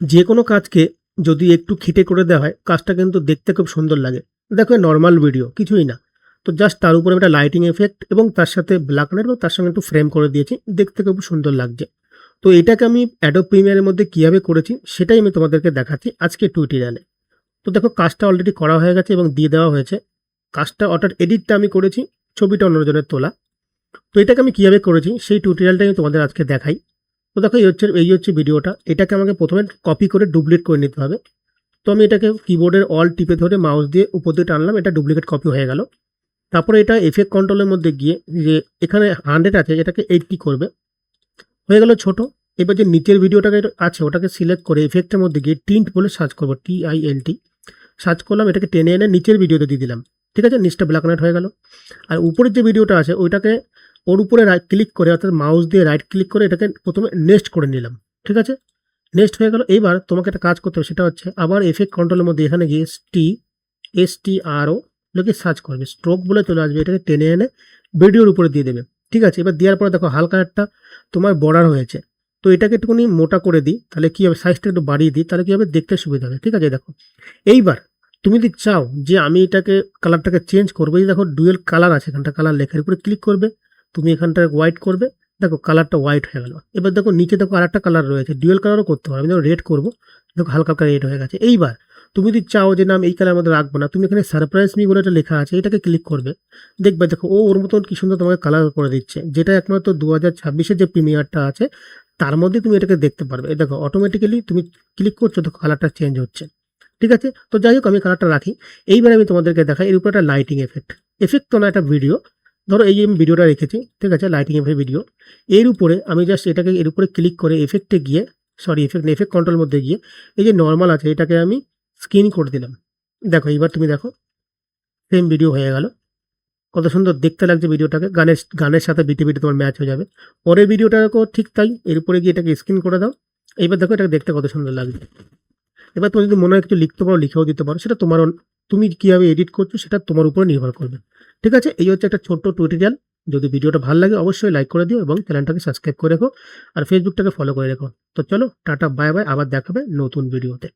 যে কোনো কাজকে যদি একটু খিটে করে দেওয়া হয়, কাজটা কিন্তু দেখতে খুব সুন্দর লাগে। দেখো নরমাল ভিডিও, কিছুই না। তো জাস্ট তার উপরে একটা লাইটিং এফেক্ট এবং তার সাথে ব্ল্যাক লাইট এবং তার সঙ্গে একটু ফ্রেম করে দিয়েছি। দেখতে খুব সুন্দর লাগছে। তো এটাকে আমি Adobe Premiere এর মধ্যে কিভাবে করেছি সেটাই আমি তোমাদেরকে দেখাচ্ছি আজকের টিউটোরিয়ালে। তো দেখো কাজটা অলরেডি করা হয়ে গেছে এবং দিয়ে দেওয়া হয়েছে। কাজটা অর্থাৎ এডিটটা আমি করেছি, ছবিটা অন্যজনের তোলা। তো এটাকে আমি কিভাবে করেছি সেই টিউটোরিয়ালটাই আমি তোমাদের আজকে দেখাই। তো দেখো এই হচ্ছে ভিডিওটা। এটাকে আমাকে প্রথমে কপি করে ডুপ্লিকেট করে নিতে হবে। তো আমি এটাকে কিবোর্ডের অল টিপে ধরে মাউস দিয়ে উপর দিয়ে টানলাম, এটা ডুপ্লিকেট কপি হয়ে গেল। তারপরে এটা ইফেক্ট কন্ট্রোলের মধ্যে গিয়ে যে এখানে 100 আছে এটাকে 80 করবে, হয়ে গেল ছোট। এবার যে নিচের ভিডিওটাকে আছে ওটাকে সিলেক্ট করে ইফেক্টের মধ্যে গিয়ে টিন্ট বলে সার্চ করবো, TINT সার্চ করলাম, এটাকে টেনে এনে নিচের ভিডিওতে দিয়ে দিলাম। ঠিক আছে, নিচটা ব্ল্যাক লাইট হয়ে গেল। আর উপরের যে ভিডিওটা আছে ওইটাকে ওর উপরে রাইট ক্লিক করে অর্থাৎ মাউস দিয়ে রাইট ক্লিক করে এটাকে প্রথমে নেক্সট করে নিলাম। ঠিক আছে, নেক্সট হয়ে গেল। এইবার তোমাকে একটা কাজ করতে হবে, সেটা হচ্ছে আবার এফেক্ট কন্ট্রোলের মধ্যে এখানে গিয়ে STRO লোকে সার্চ করবে, স্ট্রোক বলে চলে আসবে, এটাকে টেনে এনে ভিডিওর উপরে দিয়ে দেবে। ঠিক আছে, এবার দেওয়ার পরে দেখো হালকা একটা তোমার বর্ডার হয়েছে। তো এটাকে একটুখানি মোটা করে দিই, তাহলে কি হবে, সাইজটা একটু বাড়িয়ে দিই, তাহলে কি হবে, দেখতে সুবিধা হবে। ঠিক আছে, দেখো এইবার তুমি যদি চাও যে আমি এটাকে কালারটাকে চেঞ্জ করবো, এই দেখো ডুয়েল কালার আছে, এখানটা কালার লেখার উপরে ক্লিক করবে, তুমি এখানটা হোয়াইট করবে, দেখো কালারটা হোয়াইট হয়ে গেল। এবার দেখো নিচে দেখো আরেকটা কালার রয়েছে, ডুয়েল কালারও করতে পারো। আমি দেখো রেড করবো, দেখো হালকা হালকা রেড হয়ে গেছে। এইবার তুমি যদি চাও যে না আমি এই কালার মধ্যে রাখবো না, তুমি এখানে সারপ্রাইজ মি বলে একটা লেখা আছে, এটাকে ক্লিক করবে, দেখবে দেখো ও ওর মতন কি সুন্দর তোমাকে কালার করে দিচ্ছে, যেটা একমাত্র 2026-এর যে প্রিমিয়ারটা আছে তার মধ্যে তুমি এটাকে দেখতে পারবে। এই দেখো অটোমেটিক্যালি তুমি ক্লিক করছো, দেখো কালারটা চেঞ্জ হচ্ছে। ঠিক আছে, তো যাই হোক আমি কালারটা রাখি। এইবার আমি তোমাদেরকে দেখাই এর উপরে একটা লাইটিং এফেক্ট। এফেক্ট তো না, একটা ভিডিও। ধরো এই যে আমি ভিডিওটা রেখেছি, ঠিক আছে, লাইটিং এফেক্ট ভিডিও। এর উপরে আমি জাস্ট এটাকে এর উপরে ক্লিক করে এফেক্টে গিয়ে, সরি এফেক্ট কন্ট্রোলের মধ্যে গিয়ে এই যে নর্মাল আছে এটাকে আমি স্ক্রিন করে দিলাম। দেখো এইবার তুমি দেখো সেম ভিডিও হয়ে গেল, কত সুন্দর দেখতে লাগছে ভিডিওটাকে, গানের গানের সাথে বিটে বিটে তোমার ম্যাচ হয়ে যাবে। পরের ভিডিওটাকেও ঠিক তাই, এর উপরে গিয়ে এটাকে স্ক্রিন করে দাও। এইবার দেখো এটাকে দেখতে কত সুন্দর লাগছে। এবার তুমি যদি মনে হয় কিছু লিখতে পারো, লিখেও দিতে পারো, সেটা তোমার তুমি কিভাবে এডিট করছো সেটা তোমার উপরে নির্ভর করবে। ঠিক আছে, এই হচ্ছে একটা ছোট্ট টিউটোরিয়াল। যদি ভিডিওটা ভালো লাগে অবশ্যই লাইক করে দিও এবং চ্যানেলটাকে সাবস্ক্রাইব করে রেখো আর ফেসবুকটাকে ফলো করে রেখো। তো চলো টাটা বাই বাই, আবার দেখাবে নতুন ভিডিওতে।